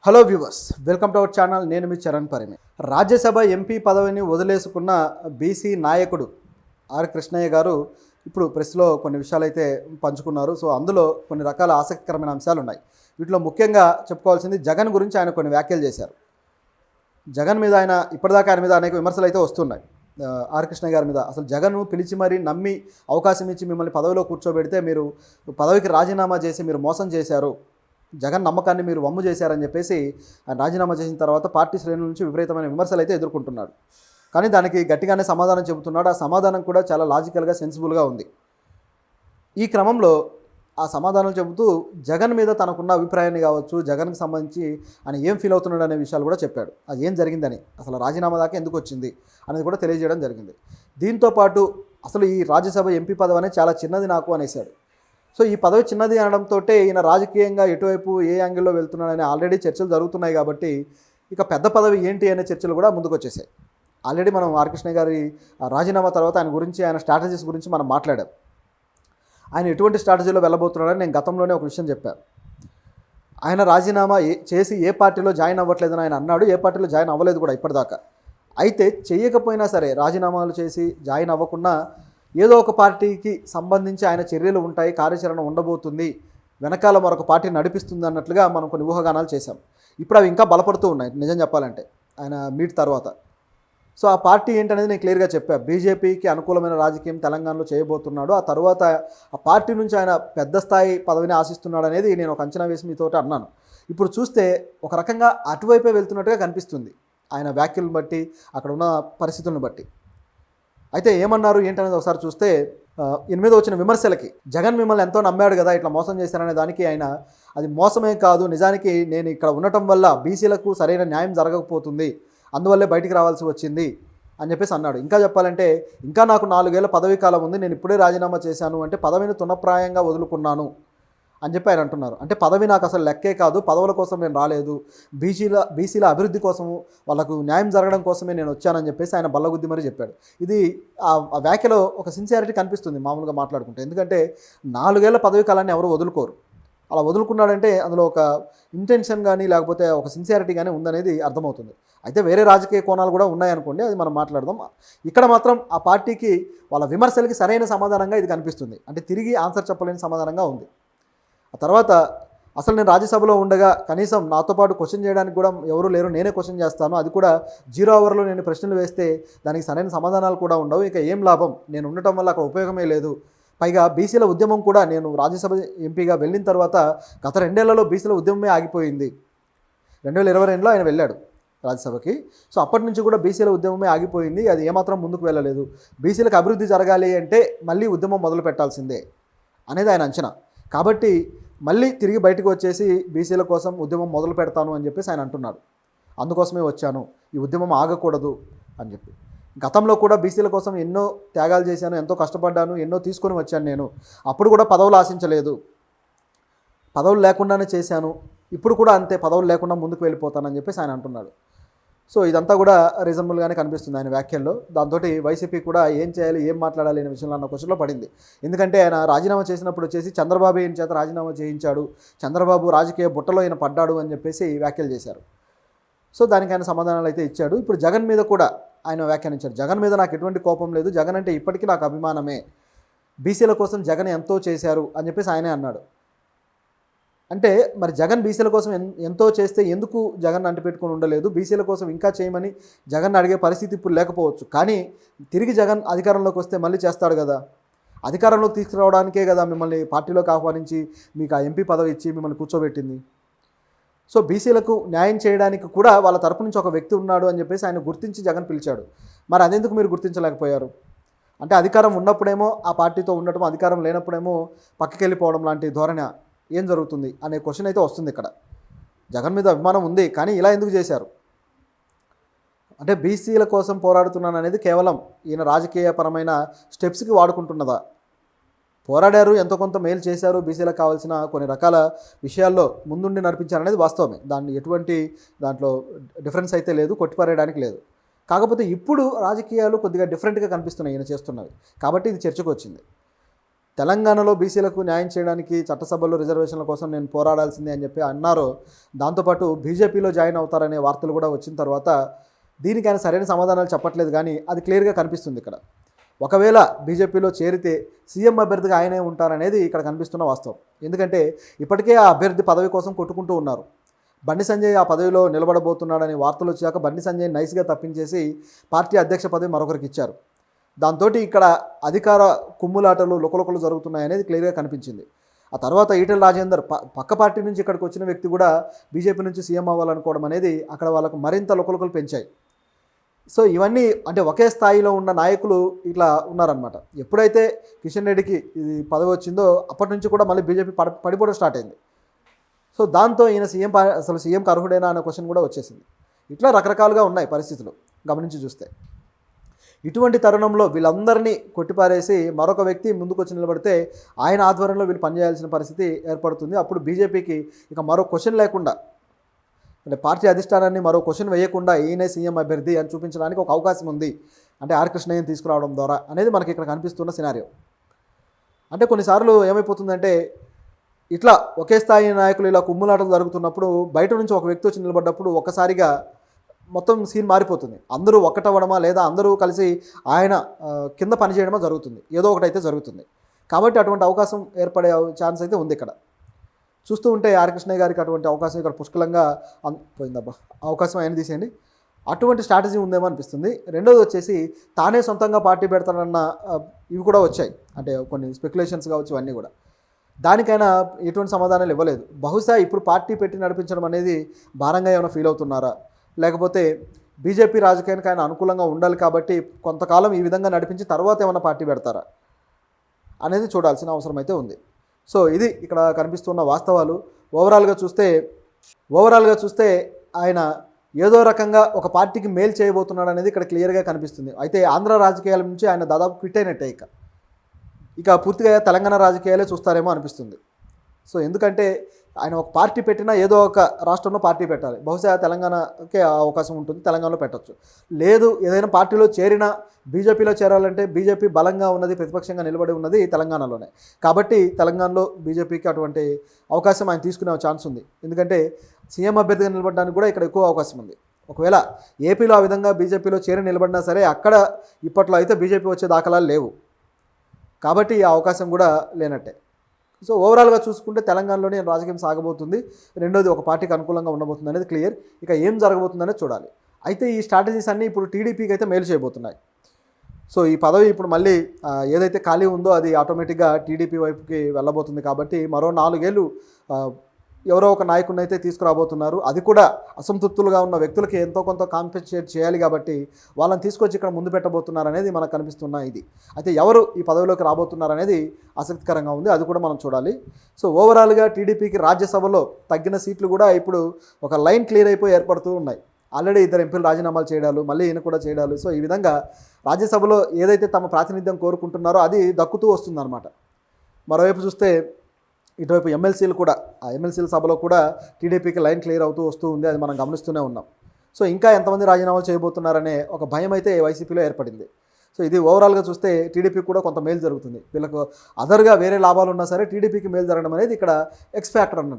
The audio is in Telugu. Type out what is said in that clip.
Hello viewers, welcome to our channel. నేను మీ చరణ్ పరిమి. రాజ్యసభ ఎంపీ పదవిని వదిలేసుకున్న బీసీ నాయకుడు ఆర్ కృష్ణయ్య గారు ఇప్పుడు ప్రెస్లో కొన్ని విషయాలు అయితే పంచుకున్నారు. సో అందులో కొన్ని రకాల ఆసక్తికరమైన అంశాలు ఉన్నాయి. వీటిలో ముఖ్యంగా చెప్పుకోవాల్సింది జగన్ గురించి ఆయన కొన్ని వ్యాఖ్యలు చేశారు. జగన్ మీద ఇప్పటిదాకా ఆయన మీద అనేక విమర్శలు అయితే వస్తున్నాయి. ఆర్ కృష్ణయ్య గారి మీద అసలు జగన్ను పిలిచి మరీ నమ్మి అవకాశం ఇచ్చి మిమ్మల్ని పదవిలో కూర్చోబెడితే మీరు పదవికి రాజీనామా చేసి మీరు మోసం చేశారు, జగన్ నమ్మకాన్ని మీరు వమ్ము చేశారని చెప్పేసి ఆయన రాజీనామా చేసిన తర్వాత పార్టీ శ్రేణుల నుంచి విపరీతమైన విమర్శలు అయితే ఎదుర్కొంటున్నాడు. కానీ దానికి గట్టిగానే సమాధానం చెబుతున్నాడు. ఆ సమాధానం కూడా చాలా లాజికల్గా, సెన్సిబుల్గా ఉంది. ఈ క్రమంలో ఆ సమాధానం చెబుతూ జగన్ మీద తనకున్న అభిప్రాయాన్ని కావచ్చు, జగన్కి సంబంధించి ఆయన ఏం ఫీల్ అవుతున్నాడు అనే విషయాలు కూడా చెప్పాడు. అది ఏం జరిగిందని, అసలు రాజీనామా దాకా ఎందుకు వచ్చింది అనేది కూడా తెలియజేయడం జరిగింది. దీంతోపాటు అసలు ఈ రాజ్యసభ ఎంపీ పదవి అనేది చాలా చిన్నది నాకు అనేసాడు. సో ఈ పదవి చిన్నది అనడంతో ఈయన రాజకీయంగా ఎటువైపు ఏ యాంగిల్లో వెళ్తున్నాడని ఆల్రెడీ చర్చలు జరుగుతున్నాయి. కాబట్టి ఇక పెద్ద పదవి ఏంటి అనే చర్చలు కూడా ముందుకు వచ్చేసాయి. ఆల్రెడీ మనం ఆర్ కృష్ణ గారి రాజీనామా తర్వాత ఆయన గురించి, ఆయన స్ట్రాటజీస్ గురించి మనం మాట్లాడాం. ఆయన ఎటువంటి స్ట్రాటజీలో వెళ్ళబోతున్నాడని నేను గతంలోనే ఒక విషయం చెప్పాను. ఆయన రాజీనామా చేసి ఏ పార్టీలో జాయిన్ అవ్వట్లేదని ఆయన అన్నాడు. ఏ పార్టీలో జాయిన్ అవ్వలేదు కూడా ఇప్పటిదాకా. అయితే చేయకపోయినా సరే, రాజీనామాలు చేసి జాయిన్ అవ్వకుండా ఏదో ఒక పార్టీకి సంబంధించి ఆయన చర్యలు ఉంటాయి, కార్యాచరణ ఉండబోతుంది, వెనకాల మరొక పార్టీ నడిపిస్తుంది అన్నట్లుగా మనం కొన్ని ఊహాగానాలు చేశాం. ఇప్పుడు అవి ఇంకా బలపడుతూ ఉన్నాయి నిజం చెప్పాలంటే ఆయన మీట్ తర్వాత. సో ఆ పార్టీ ఏంటనేది నేను క్లియర్గా చెప్పాను. బీజేపీకి అనుకూలమైన రాజకీయం తెలంగాణలో చేయబోతున్నాడు. ఆ తర్వాత ఆ పార్టీ నుంచి ఆయన పెద్ద స్థాయి పదవిని ఆశిస్తున్నాడు అనేది నేను ఒక అంచనా వేసి మీతో అన్నాను. ఇప్పుడు చూస్తే ఒక రకంగా అటువైపే వెళ్తున్నట్టుగా కనిపిస్తుంది ఆయన వ్యాఖ్యలను బట్టి, అక్కడ ఉన్న పరిస్థితులను బట్టి. అయితే ఏమన్నారు ఏంటనేది ఒకసారి చూస్తే, ఈయన మీద వచ్చిన విమర్శలకి, జగన్ మిమ్మల్ని ఎంతో నమ్మాడు కదా, ఇట్లా మోసం చేశారనే దానికి ఆయన అది మోసమే కాదు, నిజానికి నేను ఇక్కడ ఉండటం వల్ల బీసీలకు సరైన న్యాయం జరగకపోతుంది, అందువల్లే బయటికి రావాల్సి వచ్చింది అని చెప్పేసి అన్నాడు. ఇంకా చెప్పాలంటే, ఇంకా నాకు 4 ఏళ్ల పదవీ కాలం ఉంది, నేను ఇప్పుడే రాజీనామా చేశాను అంటే పదవిని తునప్రాయంగా వదులుకున్నాను అని చెప్పి ఆయన అంటున్నారు. అంటే పదవి నాకు అసలు లెక్కే కాదు, పదవుల కోసం నేను రాలేదు, బీసీల అభివృద్ధి కోసము, వాళ్ళకు న్యాయం జరగడం కోసమే నేను వచ్చానని చెప్పేసి ఆయన బల్లగుద్ది మరీ చెప్పాడు. ఇది ఆ వ్యాఖ్యలో ఒక సిన్సియారిటీ కనిపిస్తుంది మామూలుగా మాట్లాడుకుంటే. ఎందుకంటే 4 ఏళ్ల పదవీ కాలాన్ని ఎవరు వదులుకోరు. అలా వదులుకున్నాడంటే అందులో ఒక ఇంటెన్షన్ కానీ లేకపోతే ఒక సిన్సియారిటీ కానీ ఉందనేది అర్థమవుతుంది. అయితే వేరే రాజకీయ కోణాలు కూడా ఉన్నాయనుకోండి, అది మనం మాట్లాడదాం. ఇక్కడ మాత్రం ఆ పార్టీకి వాళ్ళ విమర్శలకి సరైన సమాధానంగా ఇది కనిపిస్తుంది. అంటే తిరిగి ఆన్సర్ చెప్పలేని సమాధానంగా ఉంది. ఆ తర్వాత అసలు నేను రాజ్యసభలో ఉండగా కనీసం నాతో పాటు క్వశ్చన్ చేయడానికి కూడా ఎవరు లేరు, నేనే క్వశ్చన్ చేస్తాను, అది కూడా 0 అవర్లో నేను ప్రశ్నలు వేస్తే దానికి సరైన సమాధానాలు కూడా ఉండవు, ఇక ఏం లాభం, నేను ఉండటం వల్ల అక్కడ ఉపయోగమే లేదు. పైగా బీసీల ఉద్యమం కూడా, నేను రాజ్యసభ ఎంపీగా వెళ్ళిన తర్వాత గత 2 ఏళ్లలో బీసీల ఉద్యమమే ఆగిపోయింది. 2022లో ఆయన వెళ్ళాడు రాజ్యసభకి. సో అప్పటి నుంచి కూడా బీసీల ఉద్యమమే ఆగిపోయింది, అది ఏమాత్రం ముందుకు వెళ్ళలేదు. బీసీలకు అభివృద్ధి జరగాలి అంటే మళ్ళీ ఉద్యమం మొదలు పెట్టాల్సిందే అనేది ఆయన అంచనా. కాబట్టి మళ్ళీ తిరిగి బయటకు వచ్చేసి బీసీల కోసం ఉద్యమం మొదలు పెడతాను అని చెప్పేసి ఆయన అంటున్నాడు. అందుకోసమే వచ్చాను, ఈ ఉద్యమం ఆగకూడదు అని చెప్పి. గతంలో కూడా బీసీల కోసం ఎన్నో త్యాగాలు చేశాను, ఎంతో కష్టపడ్డాను, ఎన్నో తీసుకొని వచ్చాను నేను. అప్పుడు కూడా పదవులు ఆశించలేదు, పదవులు లేకుండానే చేశాను, ఇప్పుడు కూడా అంతే, పదవులు లేకుండా ముందుకు వెళ్ళిపోతానని చెప్పేసి ఆయన అంటున్నాడు. సో ఇదంతా కూడా రీజనబుల్గానే కనిపిస్తుంది ఆయన వ్యాఖ్యల్లో. దాంతో వైసీపీ కూడా ఏం చేయాలి, ఏం మాట్లాడాలి అనే విషయంలో అన్న క్వశ్చన్లో పడింది. ఎందుకంటే ఆయన రాజీనామా చేసినప్పుడు వచ్చేసి చంద్రబాబు ఈయన చేత రాజీనామా చేయించాడు, చంద్రబాబు రాజకీయ బుట్టలో ఈయన పడ్డాడు అని చెప్పేసి వ్యాఖ్యలు చేశారు. సో దానికి ఆయన సమాధానాలు అయితే ఇచ్చాడు. ఇప్పుడు జగన్ మీద కూడా ఆయన వ్యాఖ్యానించాడు. జగన్ మీద నాకు ఎటువంటి కోపం లేదు, జగన్ అంటే ఇప్పటికీ నాకు అభిమానమే, బీసీల కోసం జగన్ ఎంతో చేశారు అని చెప్పేసి ఆయనే అన్నాడు. అంటే మరి జగన్ బీసీల కోసం ఎంతో చేస్తే ఎందుకు జగన్ అంటిపెట్టుకొని ఉండలేదు, బీసీల కోసం ఇంకా చేయమని జగన్ అడిగే పరిస్థితి ఇప్పుడు లేకపోవచ్చు. కానీ తిరిగి జగన్ అధికారంలోకి వస్తే మళ్ళీ చేస్తాడు కదా, అధికారంలోకి తీసుకురావడానికే కదా మిమ్మల్ని పార్టీలోకి ఆహ్వానించి మీకు ఆ ఎంపీ పదవి ఇచ్చి మిమ్మల్ని కూర్చోబెట్టింది. సో బీసీలకు న్యాయం చేయడానికి కూడా వాళ్ళ తరపు నుంచి ఒక వ్యక్తి ఉన్నాడు అని చెప్పేసి ఆయన గుర్తించి జగన్ పిలిచాడు. మరి అదెందుకు మీరు గుర్తించలేకపోయారు? అంటే అధికారం ఉన్నప్పుడేమో ఆ పార్టీతో ఉండటం, అధికారం లేనప్పుడేమో పక్కకి వెళ్ళిపోవడం లాంటి ధోరణి ఏం జరుగుతుంది అనే క్వశ్చన్ అయితే వస్తుంది. ఇక్కడ జగన్ మీద అభిమానం ఉంది, కానీ ఇలా ఎందుకు చేశారు? అంటే బీసీల కోసం పోరాడుతున్నాను అనేది కేవలం ఈయన రాజకీయపరమైన స్టెప్స్కి వాడుకుంటున్నదా? పోరాడారు, ఎంతో కొంత మేలు చేశారు, బీసీలకు కావాల్సిన కొన్ని రకాల విషయాల్లో ముందుండి నడిపించారనేది వాస్తవమే. దాంట్లో డిఫరెన్స్ అయితే లేదు, కొట్టిపారేయడానికి లేదు. కాకపోతే ఇప్పుడు రాజకీయాలు కొద్దిగా డిఫరెంట్గా కనిపిస్తున్నాయి ఈయన చేస్తున్నవి. కాబట్టి ఇది చర్చకు వచ్చింది. తెలంగాణలో బీసీలకు న్యాయం చేయడానికి చట్టసభలో రిజర్వేషన్ల కోసం నేను పోరాడాల్సిందే అని చెప్పి అన్నారో, దాంతోపాటు బీజేపీలో జాయిన్ అవుతారనే వార్తలు కూడా వచ్చిన తర్వాత దీనికి ఆయన సరైన సమాధానాలు చెప్పట్లేదు. కానీ అది క్లియర్గా కనిపిస్తుంది ఇక్కడ. ఒకవేళ బీజేపీలో చేరితే సీఎం అభ్యర్థిగా ఆయనే ఉంటారనేది ఇక్కడ కనిపిస్తున్న వాస్తవం. ఎందుకంటే ఇప్పటికే ఆ అభ్యర్థి పదవి కోసం కొట్టుకుంటూ ఉన్నారు. బండి సంజయ్ ఆ పదవిలో నిలబడబోతున్నాడని వార్తలు వచ్చాక బండి సంజయ్ నైస్గా తప్పించేసి పార్టీ అధ్యక్ష పదవి మరొకరికి ఇచ్చారు. దాంతో ఇక్కడ అధికార కుమ్ములాటలు లుకలుకలు జరుగుతున్నాయనేది క్లియర్గా కనిపించింది. ఆ తర్వాత ఈటెల రాజేందర్ పక్క పార్టీ నుంచి ఇక్కడికి వచ్చిన వ్యక్తి కూడా బీజేపీ నుంచి సీఎం అవ్వాలనుకోవడం అనేది అక్కడ వాళ్ళకు మరింత లుకలుకలు పెంచాయి. సో ఇవన్నీ అంటే ఒకే స్థాయిలో ఉన్న నాయకులు ఇట్లా ఉన్నారనమాట. ఎప్పుడైతే కిషన్ రెడ్డికి ఇది పదవి వచ్చిందో అప్పటి నుంచి కూడా మళ్ళీ బీజేపీ పడిపోవడం స్టార్ట్ అయింది. సో దాంతో ఈయన అసలు సీఎంకి అర్హుడేనా అనే క్వశ్చన్ కూడా వచ్చేసింది. ఇట్లా రకరకాలుగా ఉన్నాయి పరిస్థితులు గమనించి చూస్తే. ఇటువంటి తరుణంలో వీళ్ళందరినీ కొట్టిపారేసి మరొక వ్యక్తి ముందుకు వచ్చి నిలబడితే ఆయన ఆధ్వర్యంలో వీళ్ళు పనిచేయాల్సిన పరిస్థితి ఏర్పడుతుంది. అప్పుడు బీజేపీకి ఇక మరో క్వశ్చన్ లేకుండా, అంటే పార్టీ అధిష్టానాన్ని మరో క్వశ్చన్ వేయకుండా ఈయనే సీఎం అభ్యర్థి అని చూపించడానికి ఒక అవకాశం ఉంది. అంటే ఆర్ కృష్ణయ్యని తీసుకురావడం ద్వారా అనేది మనకి ఇక్కడ కనిపిస్తున్న సినారియో. అంటే కొన్నిసార్లు ఏమైపోతుందంటే ఇట్లా ఒకే స్థాయి నాయకులు ఇలా కుమ్ములాటలు జరుగుతున్నప్పుడు బయట నుంచి ఒక వ్యక్తి వచ్చి నిలబడ్డప్పుడు ఒక్కసారిగా మొత్తం సీన్ మారిపోతుంది. అందరూ ఒక్కటవ్వడమా లేదా అందరూ కలిసి ఆయన కింద పనిచేయడమా జరుగుతుంది. ఏదో ఒకటైతే జరుగుతుంది. కాబట్టి అటువంటి అవకాశం ఏర్పడే ఛాన్స్ అయితే ఉంది ఇక్కడ. చూస్తూ ఉంటే ఆర్ కృష్ణయ్య గారికి అటువంటి అవకాశం ఇక్కడ పుష్కలంగా పోయిందబ్బా, అవకాశం ఆయన తీసేయండి. అటువంటి స్ట్రాటజీ ఉందేమో అనిపిస్తుంది. రెండోది వచ్చేసి తానే సొంతంగా పార్టీ పెడతానన్న ఇవి కూడా వచ్చాయి. అంటే కొన్ని స్పెక్యులేషన్స్ కావచ్చు, ఇవన్నీ కూడా. దానికైనా ఎటువంటి సమాధానాలు ఇవ్వలేదు. బహుశా ఇప్పుడు పార్టీ పెట్టి నడిపించడం అనేది భారంగా ఏమైనా ఫీల్ అవుతున్నారా, లేకపోతే బీజేపీ రాజకీయానికి ఆయన అనుకూలంగా ఉండాలి కాబట్టి కొంతకాలం ఈ విధంగా నడిపించి తర్వాత ఏమైనా పార్టీ పెడతారా అనేది చూడాల్సిన అవసరం అయితే ఉంది. సో ఇది ఇక్కడ కనిపిస్తున్న వాస్తవాలు. ఓవరాల్గా చూస్తే ఆయన ఏదో రకంగా ఒక పార్టీకి మేలు చేయబోతున్నాడు అనేది ఇక్కడ క్లియర్గా కనిపిస్తుంది. అయితే ఆంధ్ర రాజకీయాల నుంచి ఆయన దాదాపు క్విట్ అయినట్టే. ఇక పూర్తిగా తెలంగాణ రాజకీయాలే చూస్తారేమో అనిపిస్తుంది. సో ఎందుకంటే ఆయన ఒక పార్టీ పెట్టినా ఏదో ఒక రాష్ట్రంలో పార్టీ పెట్టాలి. బహుశా తెలంగాణకే అవకాశం ఉంటుంది, తెలంగాణలో పెట్టచ్చు. లేదు ఏదైనా పార్టీలో చేరినా బీజేపీలో చేరాలంటే బీజేపీ బలంగా ఉన్నది, ప్రతిపక్షంగా నిలబడి ఉన్నది తెలంగాణలోనే. కాబట్టి తెలంగాణలో బీజేపీకి అటువంటి అవకాశం ఆయన తీసుకునే ఛాన్స్ ఉంది. ఎందుకంటే సీఎం అభ్యర్థిగా నిలబడడానికి కూడా ఇక్కడ ఎక్కువ అవకాశం ఉంది. ఒకవేళ ఏపీలో ఆ విధంగా బీజేపీలో చేరి నిలబడినా సరే అక్కడ ఇప్పట్లో అయితే బీజేపీ వచ్చే దాఖలాలు లేవు. కాబట్టి ఆ అవకాశం కూడా లేనట్టే. సో ఓవరాల్గా చూసుకుంటే తెలంగాణలోనే రాజకీయం సాగబోతుంది. రెండోది ఒక పార్టీకి అనుకూలంగా ఉండబోతుంది అనేది క్లియర్. ఇక ఏం జరగబోతుందనేది చూడాలి. అయితే ఈ స్ట్రాటజీస్ అన్నీ ఇప్పుడు టీడీపీకి అయితే మేలు చేయబోతున్నాయి. సో ఈ పదవి ఇప్పుడు మళ్ళీ ఏదైతే ఖాళీ ఉందో అది ఆటోమేటిక్గా టీడీపీ వైపుకి వెళ్ళబోతుంది. కాబట్టి మరో 4 ఏళ్ళు ఎవరో ఒక నాయకుడిని అయితే తీసుకురాబోతున్నారు. అది కూడా అసంతృప్తులుగా ఉన్న వ్యక్తులకి ఎంతో కొంత కాంపెన్సేట్ చేయాలి. కాబట్టి వాళ్ళని తీసుకొచ్చి ఇక్కడ ముందు పెట్టబోతున్నారు అనేది మనకు కనిపిస్తున్న ఇది. అయితే ఎవరు ఈ పదవిలోకి రాబోతున్నారు అనేది ఆసక్తికరంగా ఉంది. అది కూడా మనం చూడాలి. సో ఓవరాల్గా టీడీపీకి రాజ్యసభలో తగ్గిన సీట్లు కూడా ఇప్పుడు ఒక లైన్ క్లియర్ అయిపోయి ఏర్పడుతూ ఉన్నాయి. ఆల్రెడీ 2 ఎంపీలు రాజీనామాలు చేయడాలు, మళ్ళీ ఈయన కూడా చేయడాలు. సో ఈ విధంగా రాజ్యసభలో ఏదైతే తమ ప్రాతినిధ్యం కోరుకుంటున్నారో అది దక్కుతూ వస్తుందన్నమాట. మరోవైపు చూస్తే ఇటువైపు ఎమ్మెల్సీలు కూడా, ఆ ఎమ్మెల్సీల సభలో కూడా టీడీపీకి లైన్ క్లియర్ అవుతూ వస్తూ ఉంది. అది మనం గమనిస్తూనే ఉన్నాం. సో ఇంకా ఎంతమంది రాజీనామాలు చేయబోతున్నారనే ఒక భయం అయితే వైసీపీలో ఏర్పడింది. సో ఇది ఓవరాల్గా చూస్తే టీడీపీకి కూడా కొంత మేలు జరుగుతుంది. వీళ్ళకు అదర్గా వేరే లాభాలు ఉన్నా సరే టీడీపీకి మేలు జరగడం అనేది ఇక్కడ ఎక్స్ ఫ్యాక్టర్ అన్నట్టు.